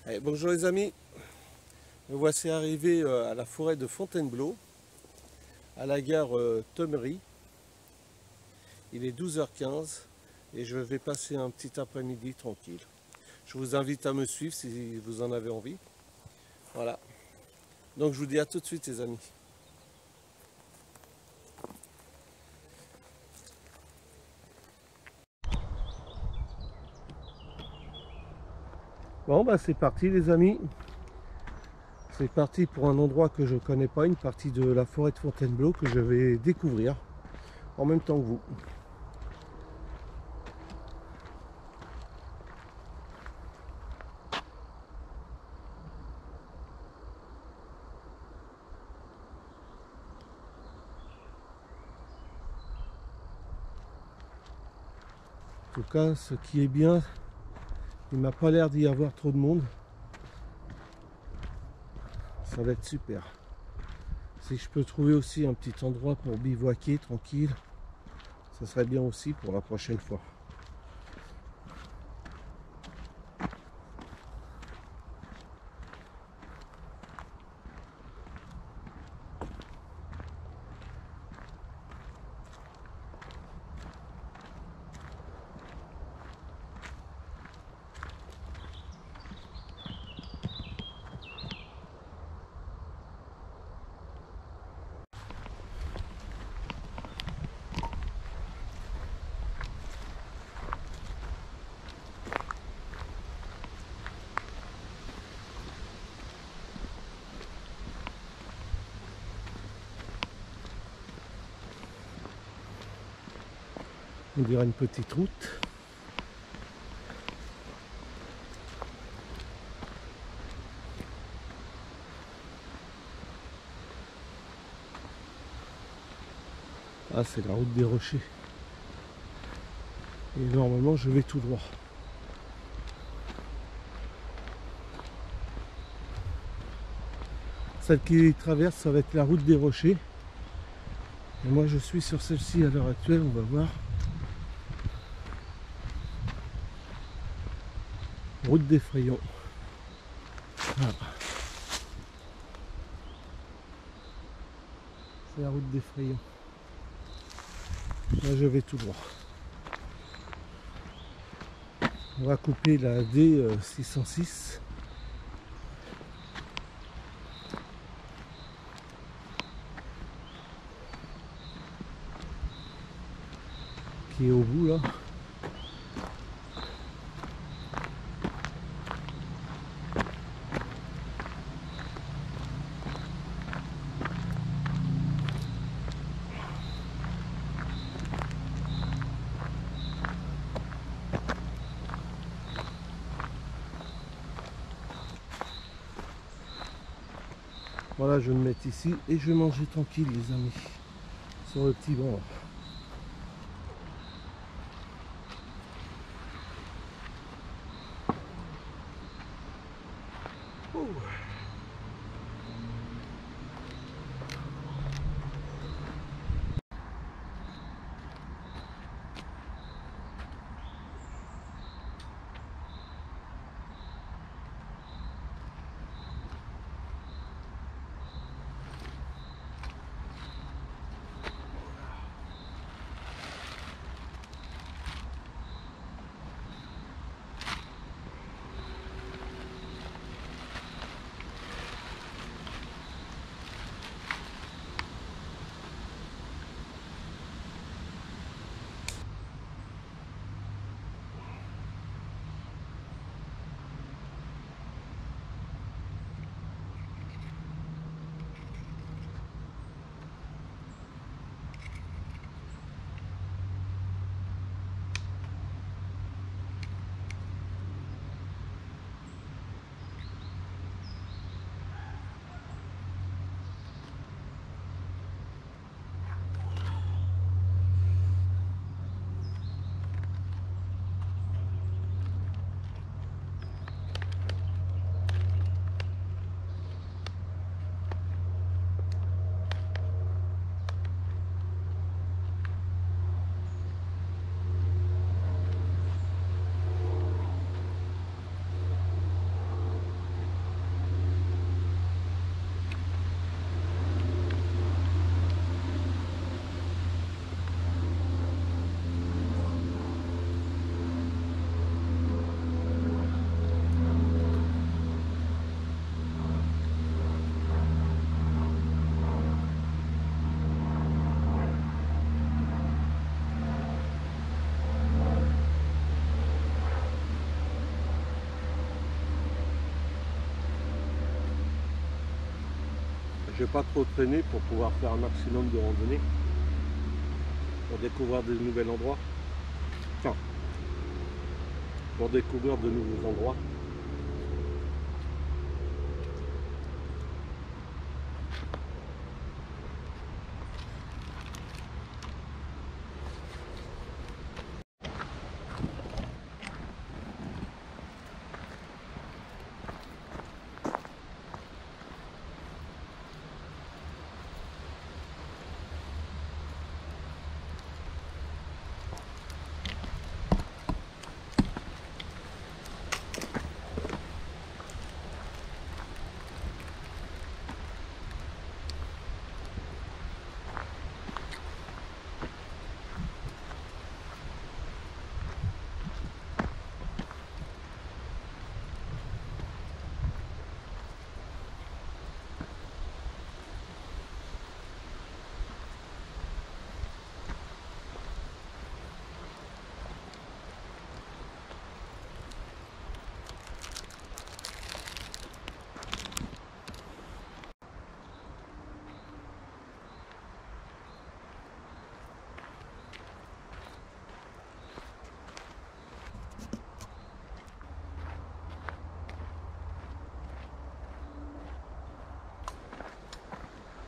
Allez, bonjour les amis, me voici arrivé à la forêt de Fontainebleau, à la gare Thomery. Il est 12h15 et je vais passer un petit après-midi tranquille. Je vous invite à me suivre si vous en avez envie. Voilà, donc je vous dis à tout de suite les amis. Bon bah c'est parti les amis. C'est parti pour un endroit que je connais pas, une partie de la forêt de Fontainebleau que je vais découvrir en même temps que vous. En tout cas, ce qui est bien, il m'a pas l'air d'y avoir trop de monde. Ça va être super. Si je peux trouver aussi un petit endroit pour bivouaquer tranquille, ça serait bien aussi pour la prochaine fois. On dirait une petite route. Ah, c'est la route des rochers. Et normalement, je vais tout droit. Celle qui traverse, ça va être la route des rochers. Et moi, je suis sur celle-ci à l'heure actuelle, on va voir. Route des Frayons. Ah. C'est la route des Frayons. Là, je vais tout droit. On va couper la D606. Qui est au bout là. Voilà, je vais me mettre ici et je vais manger tranquille les amis. Sur le petit banc. Oh. je vais pas trop traîner pour pouvoir faire un maximum de randonnées, pour découvrir de nouveaux endroits. Enfin, pour découvrir de nouveaux endroits.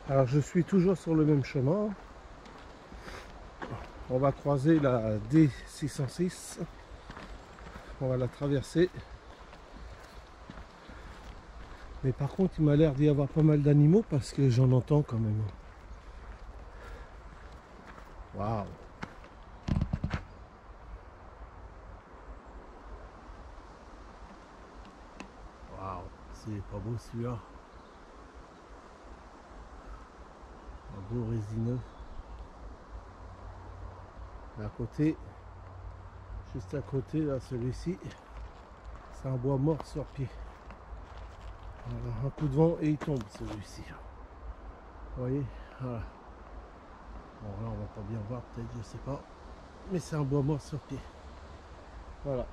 Alors je suis toujours sur le même chemin. On va croiser la D606. On va la traverser. Mais par contre il m'a l'air d'y avoir pas mal d'animaux parce que j'en entends quand même. Waouh! Waouh! C'est pas beau celui-là. Un beau résineux. À côté, juste à côté, là, celui-ci, c'est un bois mort sur pied. Voilà, un coup de vent et il tombe celui-ci. Vous voyez, voilà. Bon là on va pas bien voir peut-être, je sais pas. Mais c'est un bois mort sur pied. Voilà.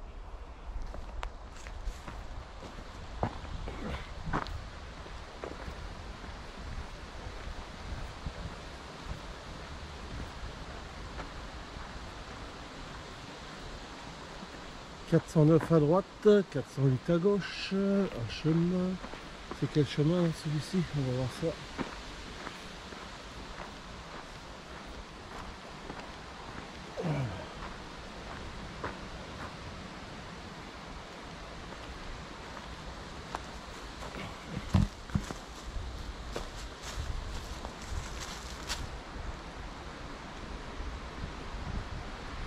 « 409 à droite, 408 à gauche, un chemin. C'est quel chemin celui-ci? On va voir ça.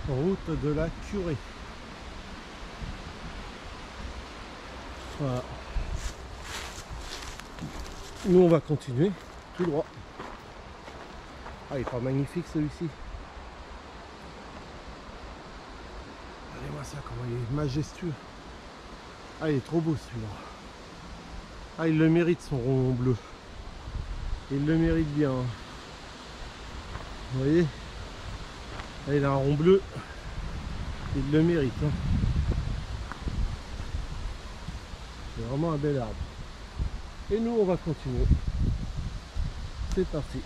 Route de la Curée. Voilà. Nous on va continuer tout droit. Ah, il est pas magnifique celui-ci. Regardez-moi ça, comment il est majestueux. Ah, il est trop beau celui-là. Ah, il le mérite son rond bleu. Il le mérite bien. Vous voyez? Ah, il a un rond bleu. Il le mérite. Hein. C'est vraiment un bel arbre. Et nous, on va continuer. C'est parti.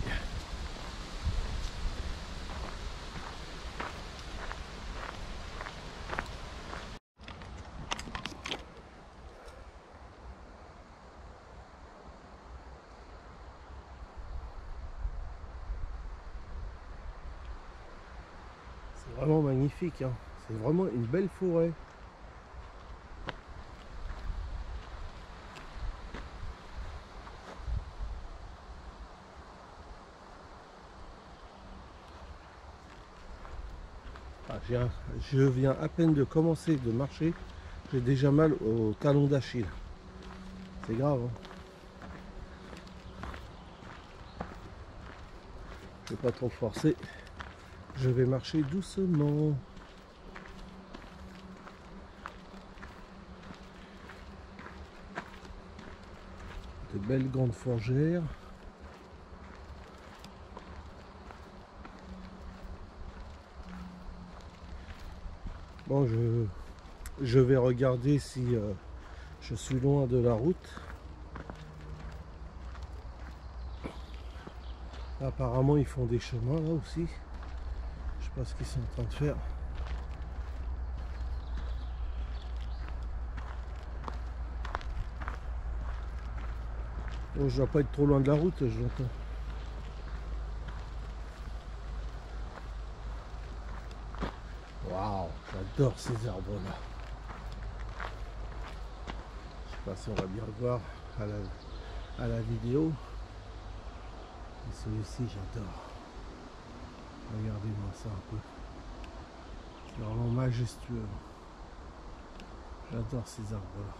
C'est vraiment magnifique. Hein. C'est vraiment une belle forêt. Ah, je viens à peine de commencer de marcher. J'ai déjà mal au talon d'Achille. C'est grave. Hein. Je ne vais pas trop forcer. Je vais marcher doucement. De belles grandes fourgères. Bon, je vais regarder si je suis loin de la route. Apparemment ils font des chemins là aussi. Je sais pas ce qu'ils sont en train de faire. Bon, je dois pas être trop loin de la route, je l'entends. Waouh, j'adore ces arbres là. Je sais pas si on va bien le voir à la vidéo. Mais celui-ci j'adore. Regardez-moi ça un peu. C'est vraiment majestueux. J'adore ces arbres là.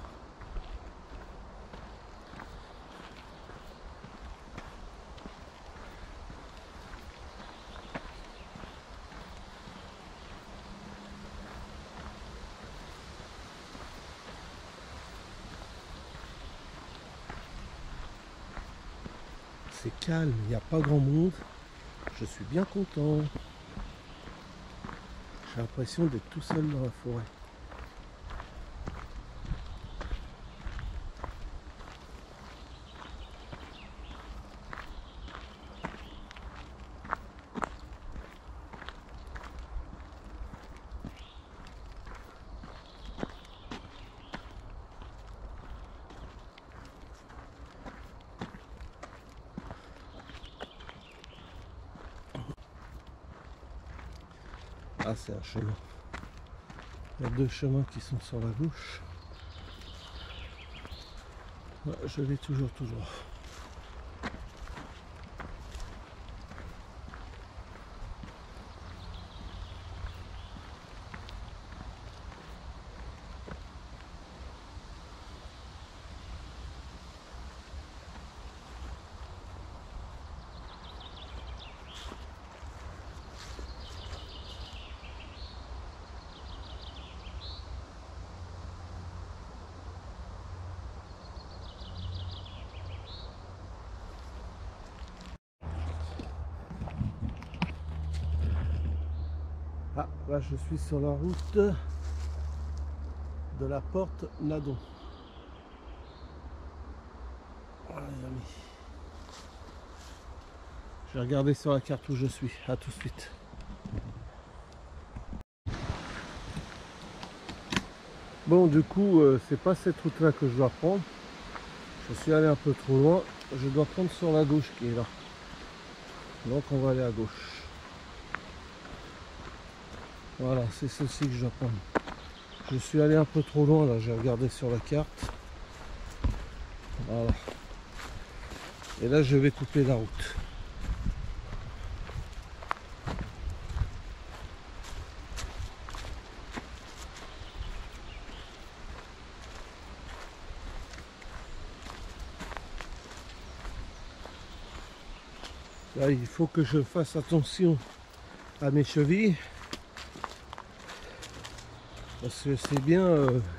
C'est calme, il n'y a pas grand monde. Je suis bien content. J'ai l'impression d'être tout seul dans la forêt. Ah, c'est un chemin. Il y a deux chemins qui sont sur la gauche. Ouais, je vais toujours tout droit. Ah, là je suis sur la route de la porte Nadon. Voilà les amis. Je vais regarder sur la carte où je suis. À tout de suite. Bon, du coup, c'est pas cette route là que je dois prendre. Je suis allé un peu trop loin. Je dois prendre sur la gauche qui est là. Donc on va aller à gauche. Voilà, c'est ceci que je dois prendre. Je suis allé un peu trop loin là, j'ai regardé sur la carte. Voilà. Et là je vais couper la route. Là il faut que je fasse attention à mes chevilles. Parce que c'est bien,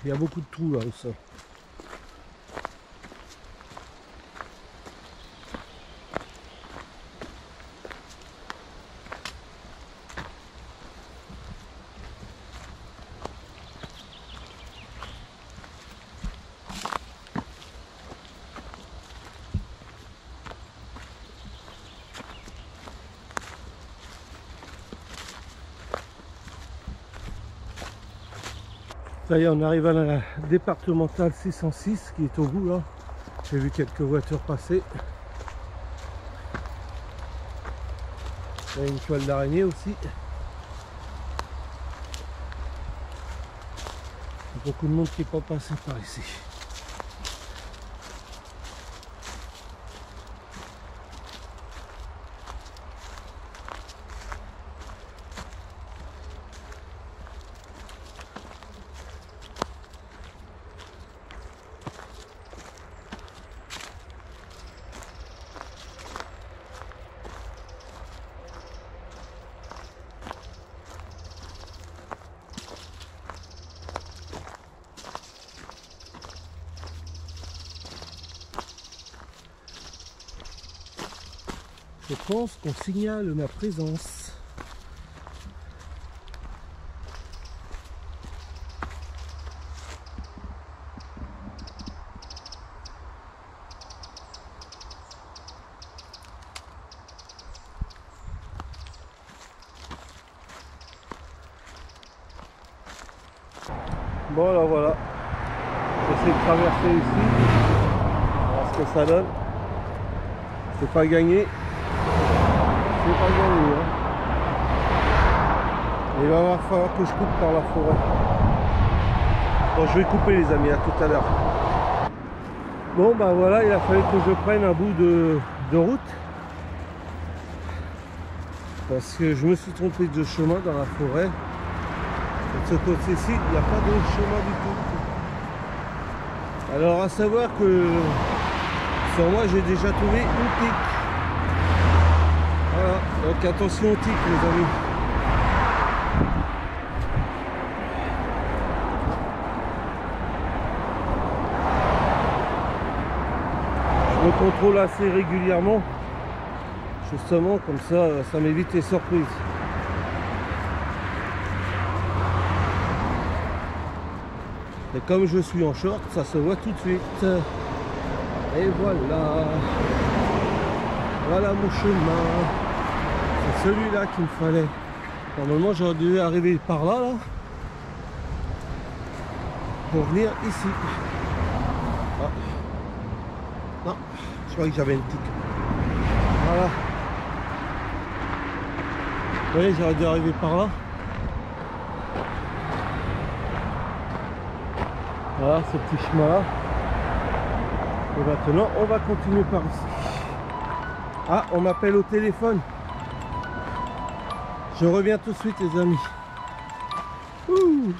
il y a beaucoup de trous là au sol. Ça y est, on arrive à la départementale 606 qui est au bout là. J'ai vu quelques voitures passer. Il y a une toile d'araignée aussi. Il y a beaucoup de monde qui n'est pas passé par ici. Je pense qu'on signale ma présence. Bon alors voilà, j'essaie de traverser ici, voir ce que ça donne. C'est pas gagné, c'est pas gagné hein. Il va falloir que je coupe par la forêt. Bon, je vais couper les amis, à tout à l'heure. Bon bah voilà, il a fallu que je prenne un bout de route parce que je me suis trompé de chemin dans la forêt. De ce côté-ci, il n'y a pas de chemin du tout. Alors à savoir que sur moi j'ai déjà trouvé une tique. Voilà, donc attention aux tiques les amis. Je me contrôle assez régulièrement. Justement comme ça m'évite les surprises. Et comme je suis en short, ça se voit tout de suite. Et voilà. Voilà mon chemin. C'est celui-là qu'il me fallait. Normalement j'aurais dû arriver par là, pour venir ici. Ah. Non, je croyais que j'avais une tique. Voilà. Vous voyez, j'aurais dû arriver par là. Voilà ce petit chemin là. Et maintenant on va continuer par ici. Ah, on m'appelle au téléphone. Je reviens tout de suite les amis. Ouh.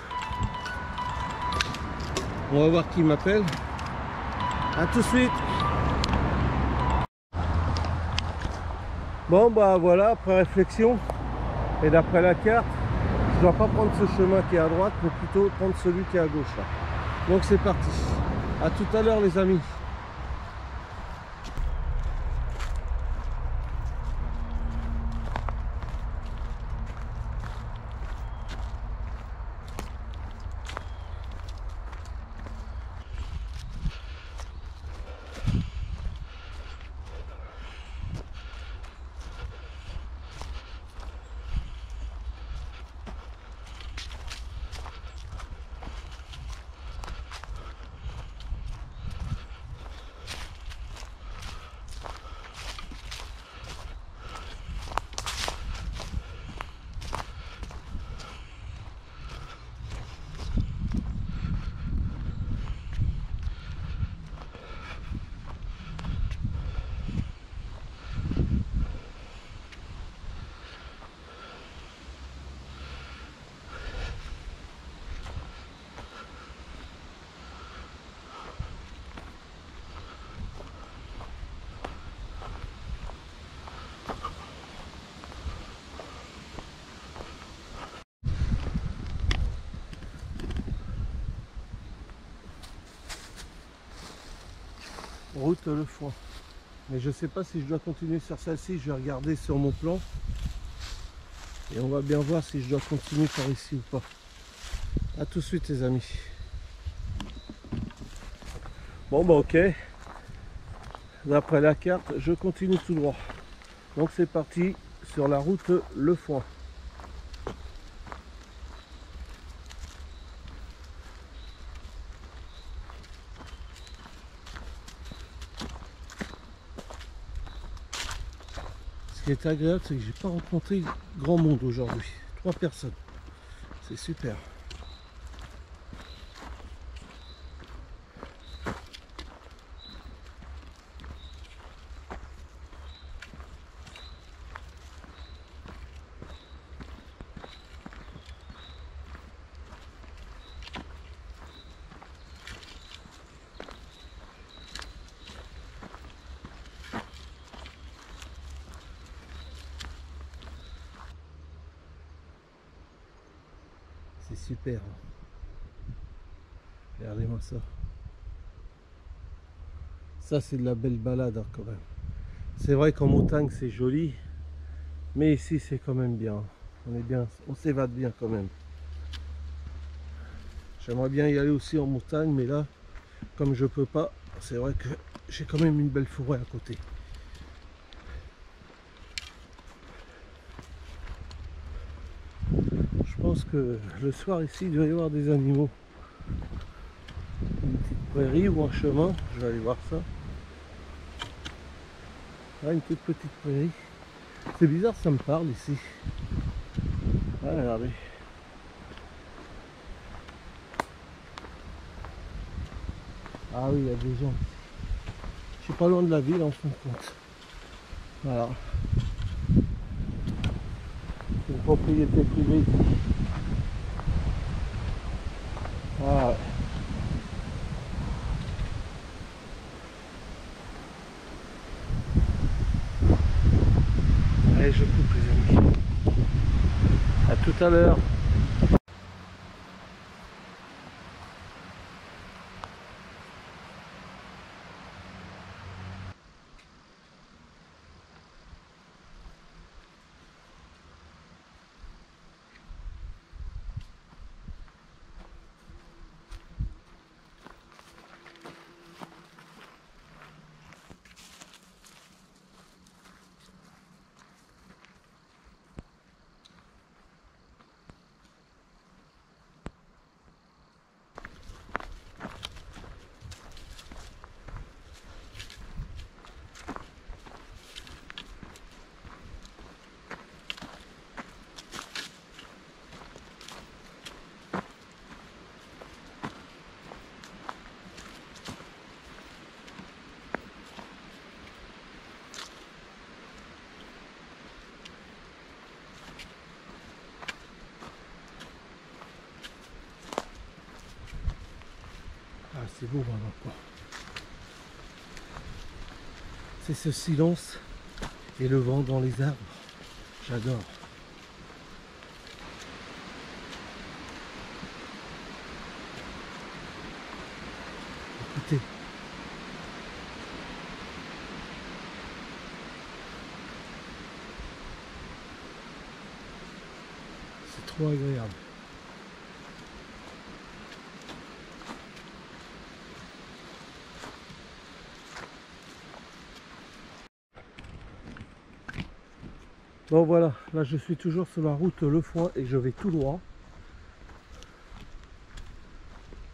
On va voir qui m'appelle. A tout de suite. Bon bah voilà, après réflexion et d'après la carte, je ne dois pas prendre ce chemin qui est à droite, mais plutôt prendre celui qui est à gauche là. Donc c'est parti. A tout à l'heure les amis. Route le foin. Mais je sais pas si je dois continuer sur celle-ci. Je vais regarder sur mon plan. Et on va bien voir si je dois continuer par ici ou pas. A tout de suite les amis. Bon bah ok. D'après la carte, je continue tout droit. Donc c'est parti sur la route Le Foin. Ce qui est agréable, c'est que j'ai pas rencontré grand monde aujourd'hui. 3 personnes. C'est super. C'est super. Regardez-moi ça. Ça c'est de la belle balade hein, quand même. C'est vrai qu'en montagne c'est joli. Mais ici c'est quand même bien. On est bien, on s'évade bien quand même. J'aimerais bien y aller aussi en montagne, mais là, comme je peux pas, c'est vrai que j'ai quand même une belle forêt à côté. Je pense que le soir ici, il doit y avoir des animaux. Une petite prairie ou un chemin, je vais aller voir ça. Ah, une toute petite prairie. C'est bizarre, ça me parle ici. Ah, regardez. Ah oui, il y a des gens. Je suis pas loin de la ville en fin de compte. Voilà. C'est une propriété privée. Ah ouais. Allez, je coupe les amis. À tout à l'heure. Ah, c'est beau vraiment quoi. C'est ce silence et le vent dans les arbres. J'adore. Écoutez. C'est trop agréable. Bon voilà, là je suis toujours sur la route Le Foin et je vais tout droit.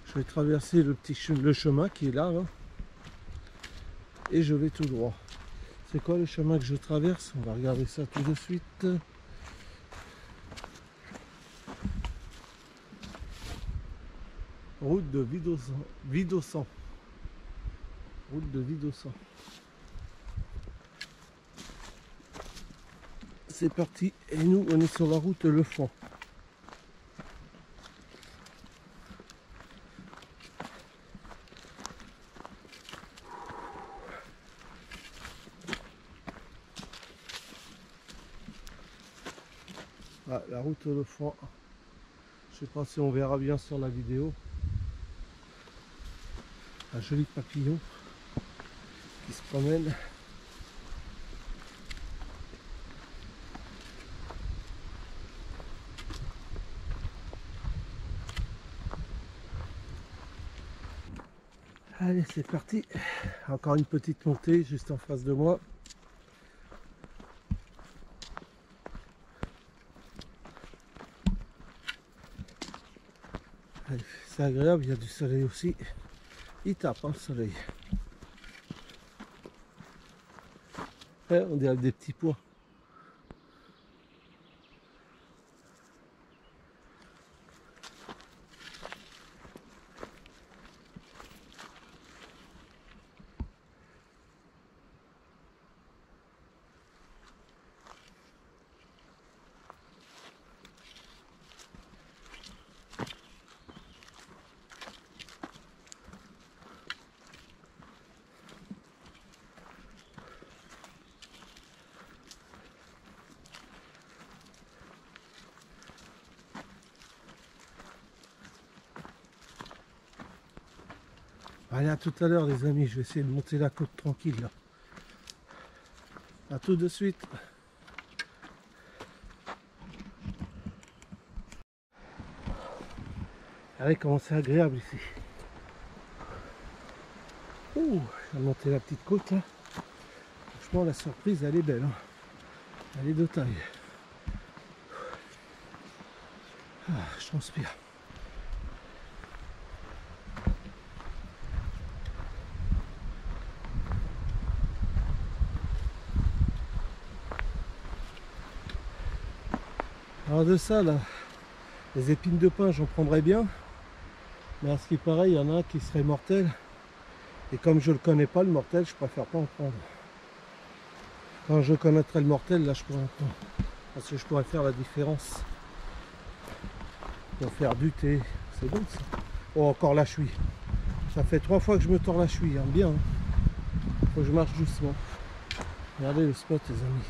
Je vais traverser le chemin qui est là, et je vais tout droit. C'est quoi le chemin que je traverse? On va regarder ça tout de suite. Route de Vidossan. Route de Vidossan. C'est parti, et nous on est sur la route Le Foin. Ah, la route Le Foin. Je sais pas si on verra bien sur la vidéo. Un joli papillon qui se promène. Allez, c'est parti. Encore une petite montée juste en face de moi. C'est agréable, il y a du soleil aussi. Il tape le soleil. Ouais, on dirait des petits pois. Allez, à tout à l'heure les amis, je vais essayer de monter la côte tranquille là. À tout de suite. Allez, comment c'est agréable ici. Ouh, j'ai monté la petite côte là. Franchement la surprise elle est belle. Elle est de taille. Ah, je transpire. Alors de ça là, les épines de pin j'en prendrais bien. Mais à ce qui paraît, il y en a un qui serait mortel. Et comme je le connais pas le mortel, je préfère pas en prendre. Quand je connaîtrai le mortel, là je pourrais en prendre. Parce que je pourrais faire la différence. Pour faire du thé. C'est bon ça. Oh, encore la cheville. Ça fait 3 fois que je me tords la cheville. Hein. Bien. Hein. Faut que je marche doucement. Regardez le spot les amis.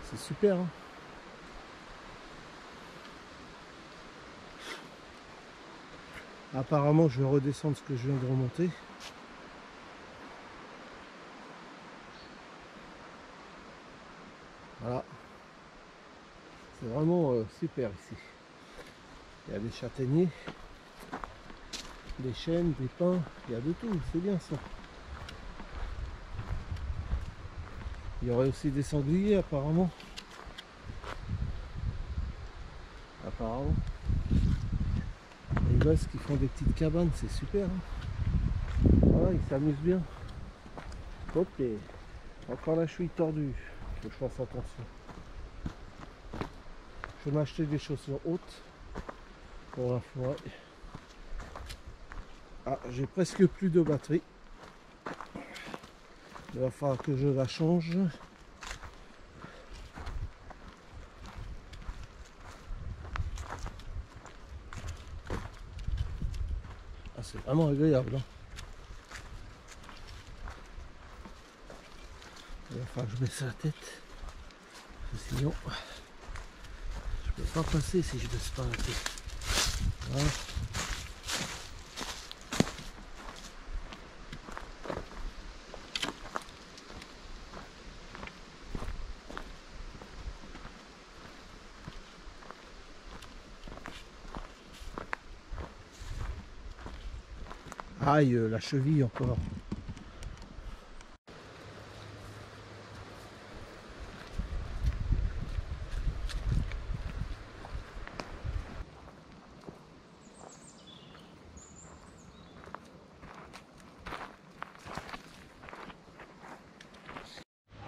C'est super. Hein. Apparemment je vais redescendre ce que je viens de remonter. Voilà. C'est vraiment super ici. Il y a des châtaigniers, des chênes, des pins, il y a de tout, c'est bien ça. Il y aurait aussi des sangliers apparemment. Apparemment. Les gosses qui font des petites cabanes, c'est super. Hein. Voilà, ils s'amusent bien. Ok. Encore la cheville tordue. Faut que je fasse attention. Je vais m'acheter des chaussures hautes pour la forêt. Ah, j'ai presque plus de batterie. Il va falloir que je la change. Ah, c'est vraiment agréable. Hein. Il va falloir que je baisse la tête. Sinon, je peux pas passer si je baisse pas la tête. Voilà. Aïe, la cheville encore.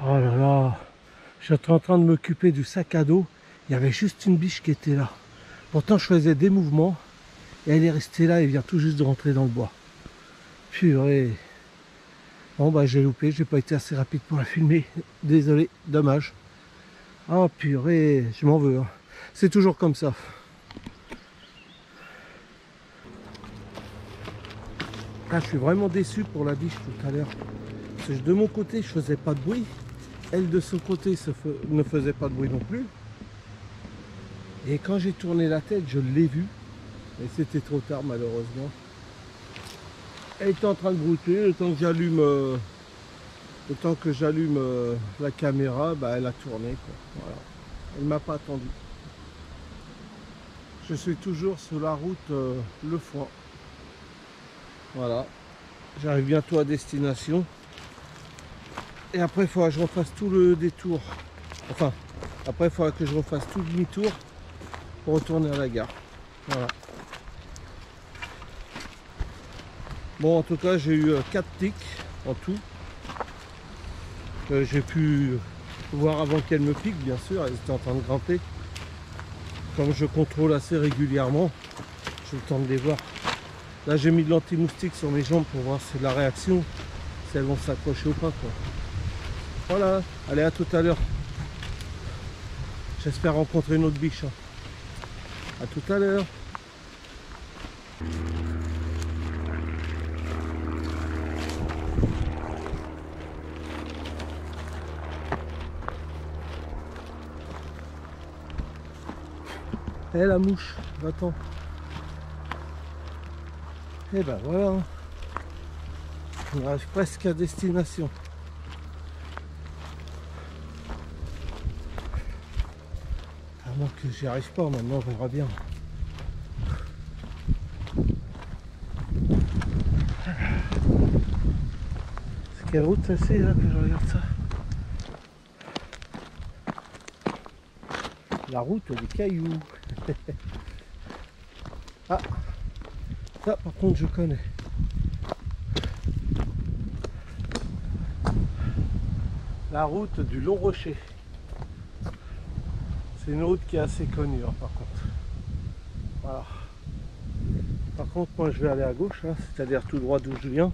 Oh là là, j'étais en train de m'occuper du sac à dos. Il y avait juste une biche qui était là. Pourtant, je faisais des mouvements et elle est restée là et vient tout juste de rentrer dans le bois. Purée. Bon, bah, j'ai loupé, j'ai pas été assez rapide pour la filmer. Désolé, dommage. Ah, purée, je m'en veux. Hein. C'est toujours comme ça. Ah, je suis vraiment déçu pour la biche tout à l'heure. Parce que de mon côté, je faisais pas de bruit. Elle de son côté ne faisait pas de bruit non plus. Et quand j'ai tourné la tête, je l'ai vue. Mais c'était trop tard malheureusement. Elle était en train de brouter. Le temps que j'allume la caméra, bah, elle a tourné. Quoi. Voilà. Elle ne m'a pas attendu. Je suis toujours sur la route Le Foin. Voilà. J'arrive bientôt à destination. Et après, il faudra que je refasse tout le détour. Enfin, après, il faudra que je refasse tout le demi-tour pour retourner à la gare. Voilà. Bon, en tout cas, j'ai eu 4 tiques en tout. J'ai pu voir avant qu'elle me pique, bien sûr. Elle était en train de grimper. Comme je contrôle assez régulièrement, j'ai le temps de les voir. Là, j'ai mis de l'anti-moustique sur mes jambes pour voir si la réaction, si elles vont s'accrocher ou pas, quoi. Voilà, allez, à tout à l'heure. J'espère rencontrer une autre biche. À tout à l'heure. Eh la mouche, va-t'en. Et ben voilà. On arrive presque à destination. À moins que j'y arrive pas, maintenant on verra bien. C'est quelle route ça c'est là que je regarde ça? La route des cailloux. Ah, ça par contre je connais. La route du Long Rocher. C'est une route qui est assez connue hein, par contre. Voilà. Par contre moi je vais aller à gauche, hein, c'est-à-dire tout droit d'où je viens.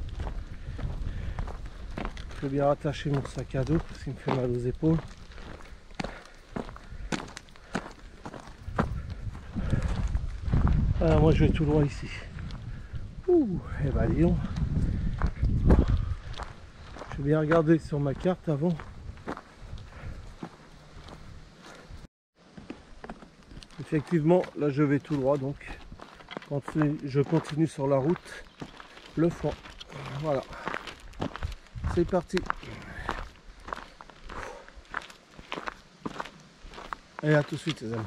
Je vais bien rattacher mon sac à dos parce qu'il me fait mal aux épaules. Voilà, moi je vais tout droit ici. Ouh, et bah dis donc. Je vais bien regarder sur ma carte avant. Effectivement, là je vais tout droit donc. Quand je continue sur la route, le fond. Voilà. C'est parti. Et à tout de suite les amis.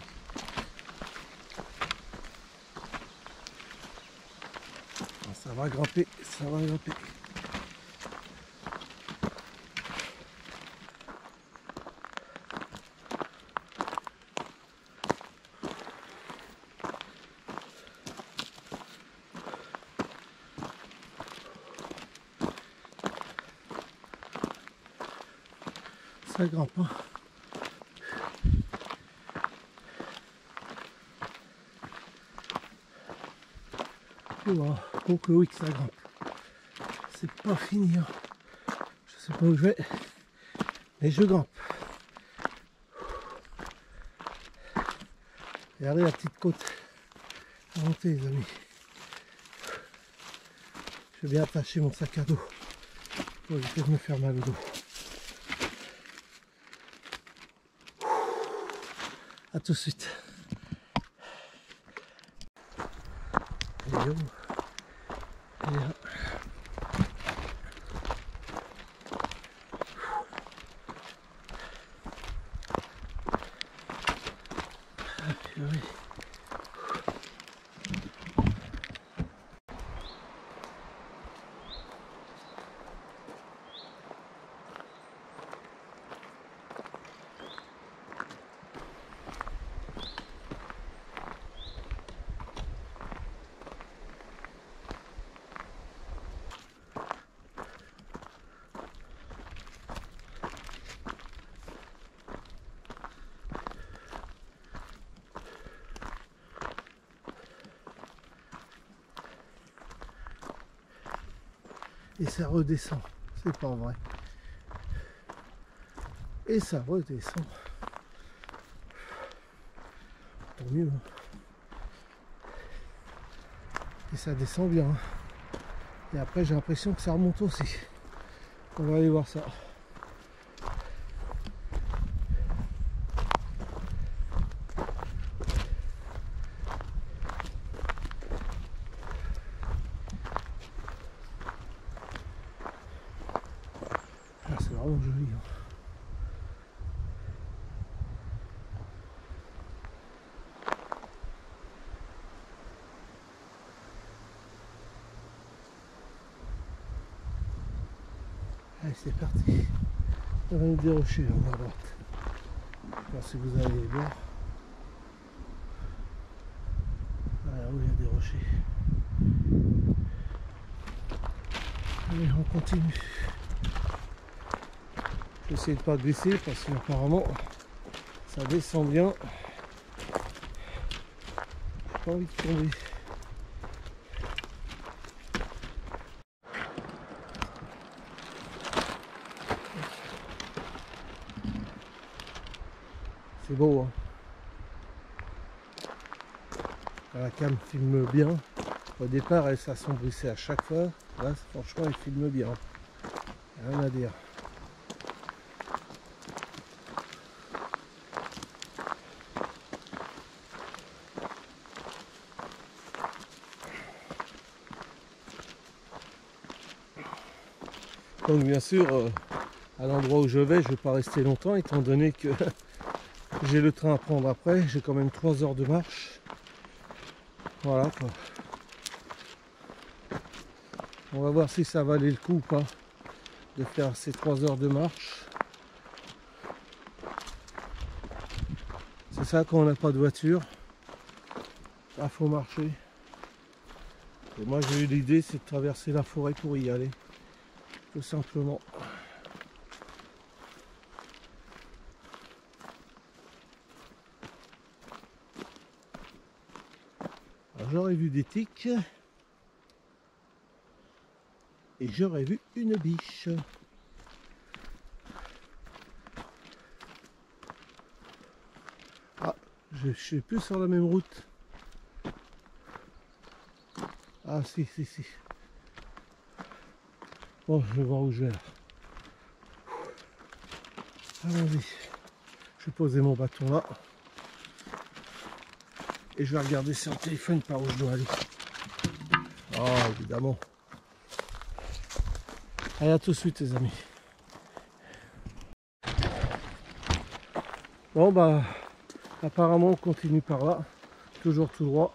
Ça va grimper, ça va grimper. Ça grimpe hein. Oh que oui que ça grimpe. C'est pas fini hein. Je sais pas où je vais, mais je grimpe. Regardez la petite côte à monter les amis. Je vais bien attacher mon sac à dos pour éviter de me faire mal au dos. A tout de suite. Et oh. Et là. Ah, purée. Et ça redescend, c'est pas vrai. Et ça redescend. Tant mieux. Hein. Et ça descend bien. Hein. Et après j'ai l'impression que ça remonte aussi. On va aller voir ça. Ah, c'est vraiment joli. Hein. Allez, c'est parti. Il y a des rochers là à droite. Je sais pas si vous allez les voir. Voilà où il y a des rochers. Allez, on continue. Je vais essayer de ne pas glisser parce qu'apparemment ça descend bien. J'ai pas envie de tomber. C'est beau hein. La cam filme bien. Au départ elle s'assombrissait à chaque fois. Là franchement elle filme bien. Rien à dire. Donc bien sûr à l'endroit où je vais ne vais pas rester longtemps étant donné que j'ai le train à prendre après. J'ai quand même 3 heures de marche. Voilà quoi. On va voir si ça valait le coup ou pas de faire ces 3 heures de marche. C'est ça quand on n'a pas de voiture. Il faut marcher. Et moi j'ai eu l'idée c'est de traverser la forêt pour y aller. Tout simplement. j'aurais vu des tiques et j'aurais vu une biche. Ah, je suis plus sur la même route. Ah si, si, si. Bon, je vais voir où je vais là. Allons-y. Je vais poser mon bâton là. Et je vais regarder sur le téléphone par où je dois aller. Oh, évidemment. Allez, à tout de suite les amis. Bon bah, apparemment on continue par là. Toujours tout droit.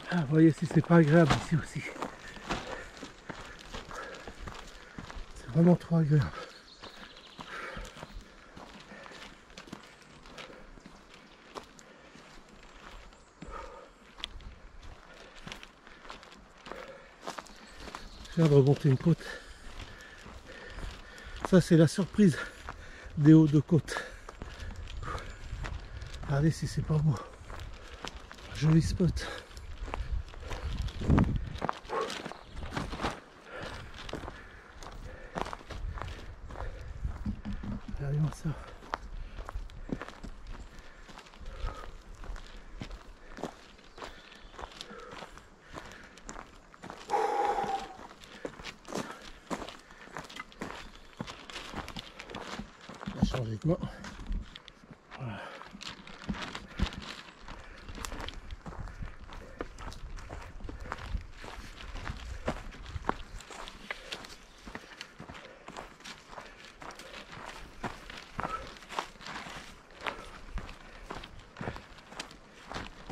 Ah, vous voyez si c'est pas agréable ici aussi. C'est vraiment trop agréable. Je viens de remonter une côte. Ça c'est la surprise des hauts de côte. Regardez si c'est pas beau. Joli spot. Regardez-moi ça. On va changer de main. Voilà.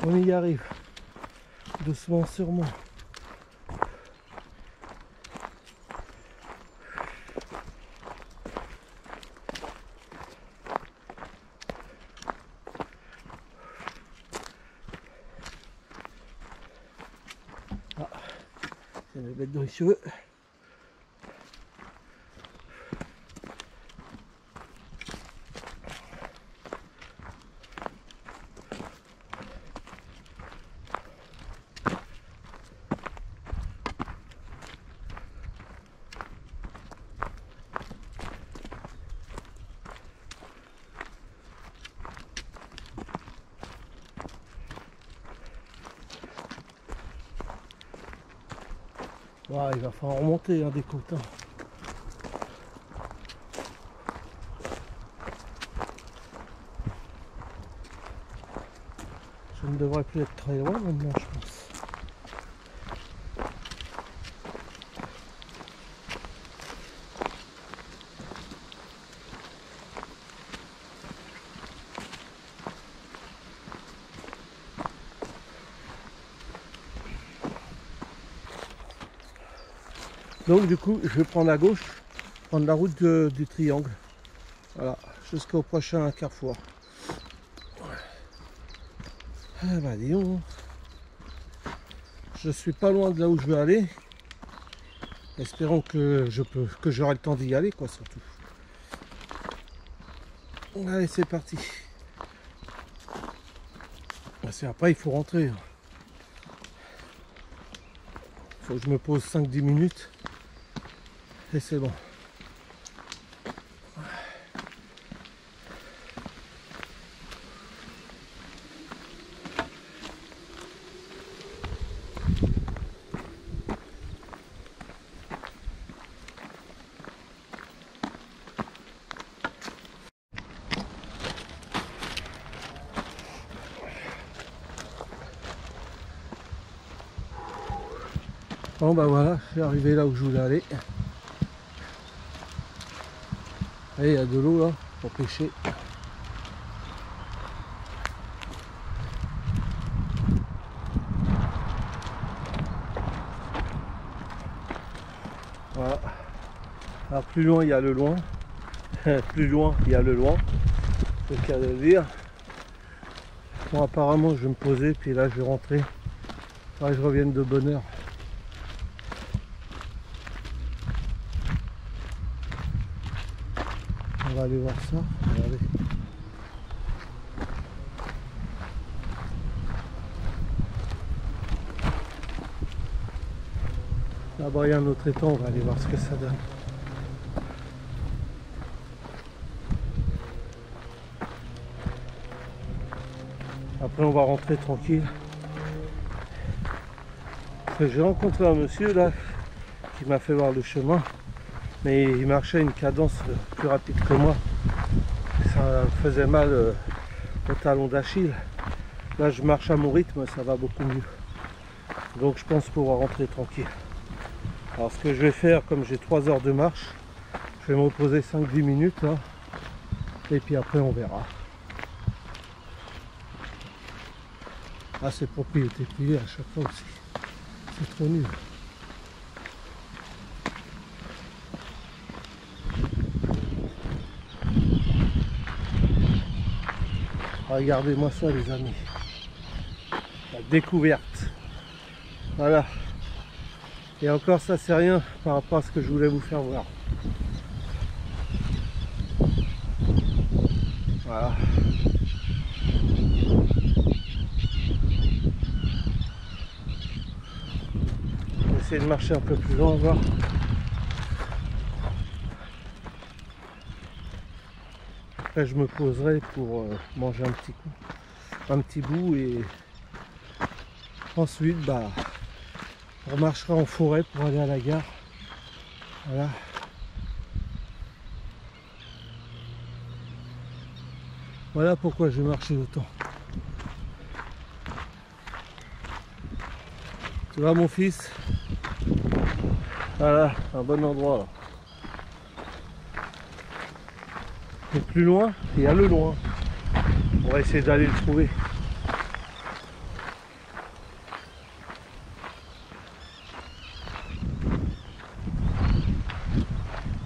On y arrive, doucement sûrement. Ah, c'est une bête dans les cheveux. Ouais, il va falloir remonter des côtes. Hein. Je ne devrais plus être très loin maintenant, je pense. Donc du coup, je vais prendre à gauche, prendre la route du triangle. Voilà, jusqu'au prochain carrefour. Ah bah dis donc. Je suis pas loin de là où je veux aller. Espérons que j'aurai le temps d'y aller, quoi, surtout. Allez, c'est parti. C'est après, il faut rentrer. Il faut que je me pose 5-10 minutes. Et c'est bon. Bon bah voilà, je suis arrivé là où je voulais aller. Et il y a de l'eau là pour pêcher. Voilà. Alors plus loin il y a le loin. Plus loin il y a le loin. C'est le cas de le dire. Bon apparemment je vais me poser puis là je vais rentrer. Faudrait que je revienne de bonne heure. On va aller voir ça. Regardez. Là-bas il y a un autre étang, on va aller voir ce que ça donne. Après on va rentrer tranquille. J'ai rencontré un monsieur là qui m'a fait voir le chemin, mais il marchait à une cadence plus rapide que moi. Ça me faisait mal au talon d'Achille. Là je marche à mon rythme, ça va beaucoup mieux. Donc je pense pouvoir rentrer tranquille. Alors ce que je vais faire, comme j'ai 3 heures de marche, je vais me reposer 5-10 minutes là, et puis après on verra. Ah c'est propriété privée à chaque fois aussi. C'est trop nul. Regardez-moi ça les amis. La découverte. Voilà. Et encore ça c'est rien par rapport à ce que je voulais vous faire voir. Voilà. Je vais essayer de marcher un peu plus loin, voir. Après je me poserai pour manger un petit coup, un petit bout, et ensuite bah on marchera en forêt pour aller à la gare. Voilà. Voilà pourquoi je vais marcher autant. Tu vois mon fils? Voilà, un bon endroit là. Et plus loin, il y a le loin. On va essayer d'aller le trouver.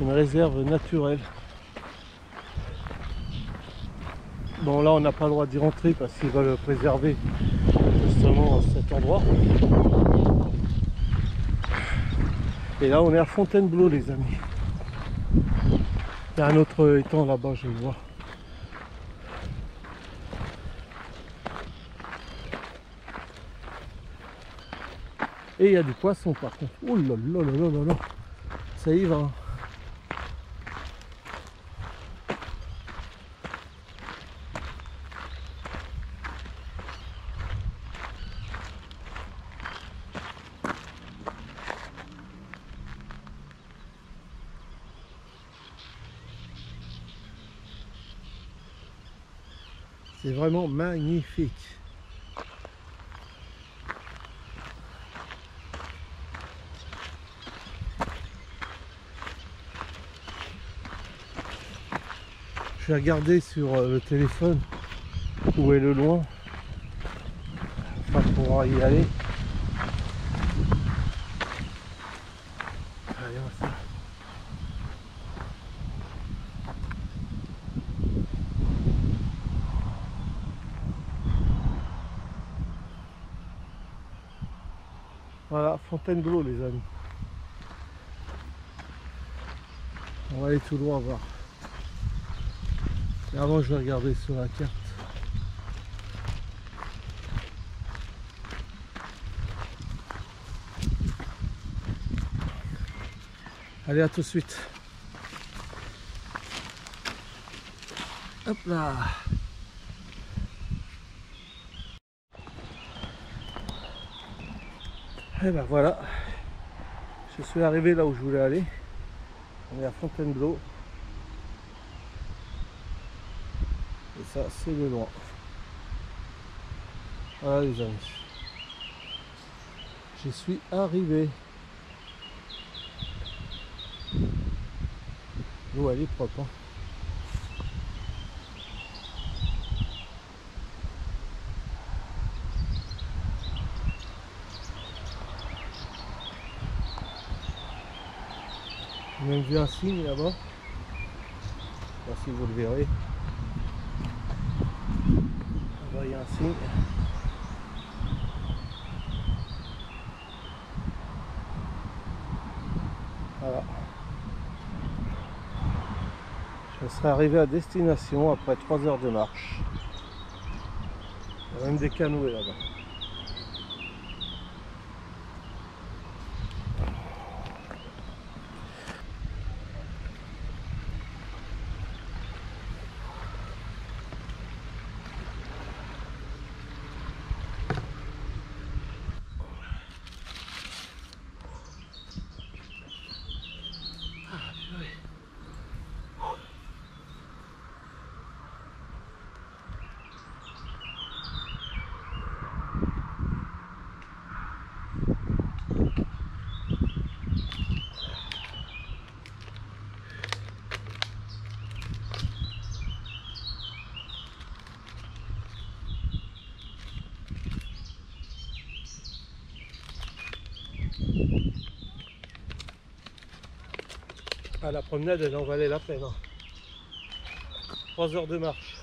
Une réserve naturelle. Bon là on n'a pas le droit d'y rentrer parce qu'ils veulent préserver justement cet endroit. Et là on est à Fontainebleau les amis. Il y a un autre étang là-bas, je le vois. Et il y a du poisson par contre. Ouh là là là là là là. Ça y va. C'est vraiment magnifique. Je vais regarder sur le téléphone où est le loin, afin de pouvoir y aller. Allez, on va faire. Voilà, Fontainebleau les amis. On va aller tout droit voir. Et avant je vais regarder sur la carte. Allez, à tout de suite. Hop là. Et ben voilà. Je suis arrivé là où je voulais aller. On est à Fontainebleau. Et ça, c'est le loin. Voilà les amis. J'y suis arrivé. L'eau elle est propre. Hein. J'ai même vu un signe là-bas. Je sais pas si vous le verrez. Là-bas il y a un signe. Voilà. Je serai arrivé à destination après 3 heures de marche. Il y a même des canoës là-bas. Ah, la promenade elle en valait la peine. Hein. 3 heures de marche.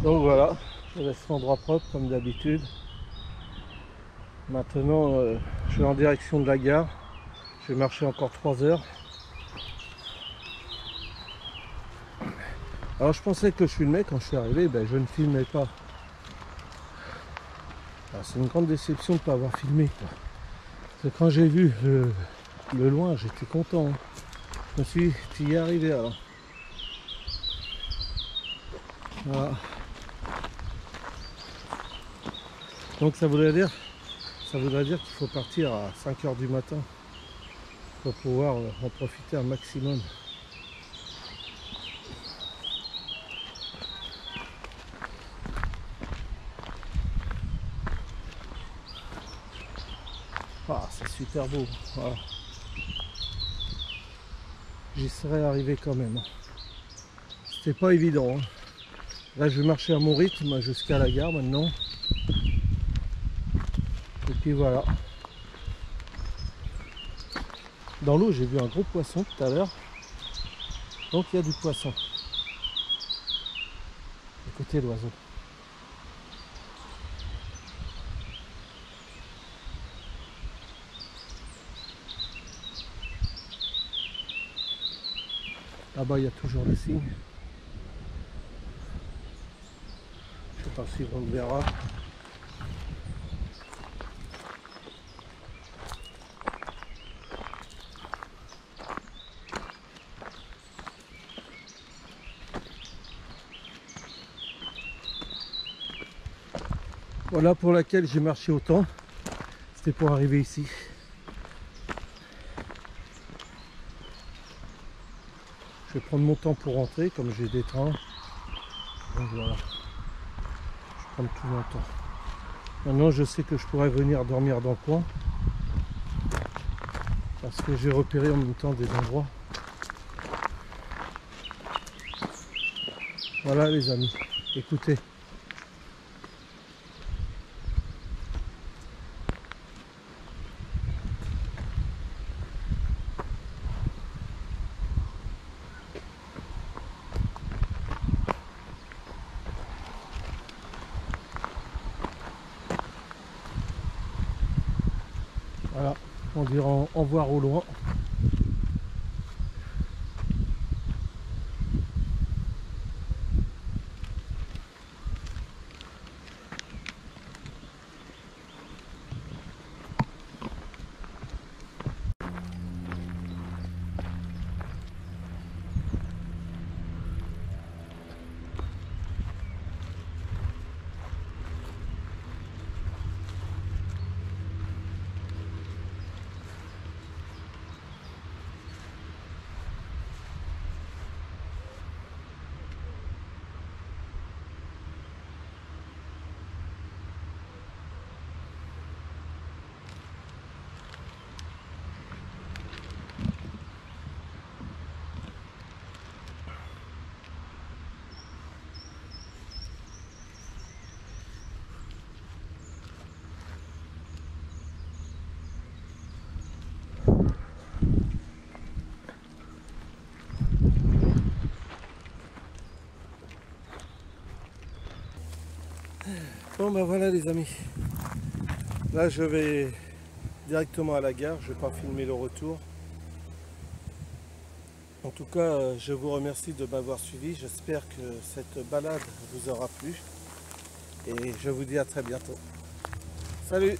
Donc voilà, je laisse l'endroit propre comme d'habitude. Maintenant, je vais en direction de la gare. Je vais marcher encore 3 heures. Alors je pensais que je filmais quand je suis arrivé, ben, je ne filmais pas. C'est une grande déception de ne pas avoir filmé. Quoi. Parce que quand j'ai vu le loin, j'étais content. Hein. Je me suis dit, tu y es arrivé alors. Voilà. Donc ça voudrait dire qu'il faut partir à 5 heures du matin pour pouvoir en profiter un maximum. Ah, c'est super beau. Voilà. J'y serais arrivé quand même. C'était pas évident. Hein. Là, je vais marcher à mon rythme jusqu'à la gare maintenant. Et puis voilà. Dans l'eau, j'ai vu un gros poisson tout à l'heure. Donc il y a du poisson. Écoutez l'oiseau. Là-bas, il y a toujours le signe. Je sais pas si on le verra. Voilà pour laquelle j'ai marché autant. C'était pour arriver ici. Je vais prendre mon temps pour rentrer, comme j'ai des trains. Donc voilà. Je prends tout mon temps. Maintenant, je sais que je pourrais venir dormir dans le coin. Parce que j'ai repéré en même temps des endroits. Voilà les amis. Écoutez. On dirait en voir au loin. Bon ben voilà les amis, là je vais directement à la gare, je ne vais pas filmer le retour. En tout cas je vous remercie de m'avoir suivi, j'espère que cette balade vous aura plu et je vous dis à très bientôt. Salut!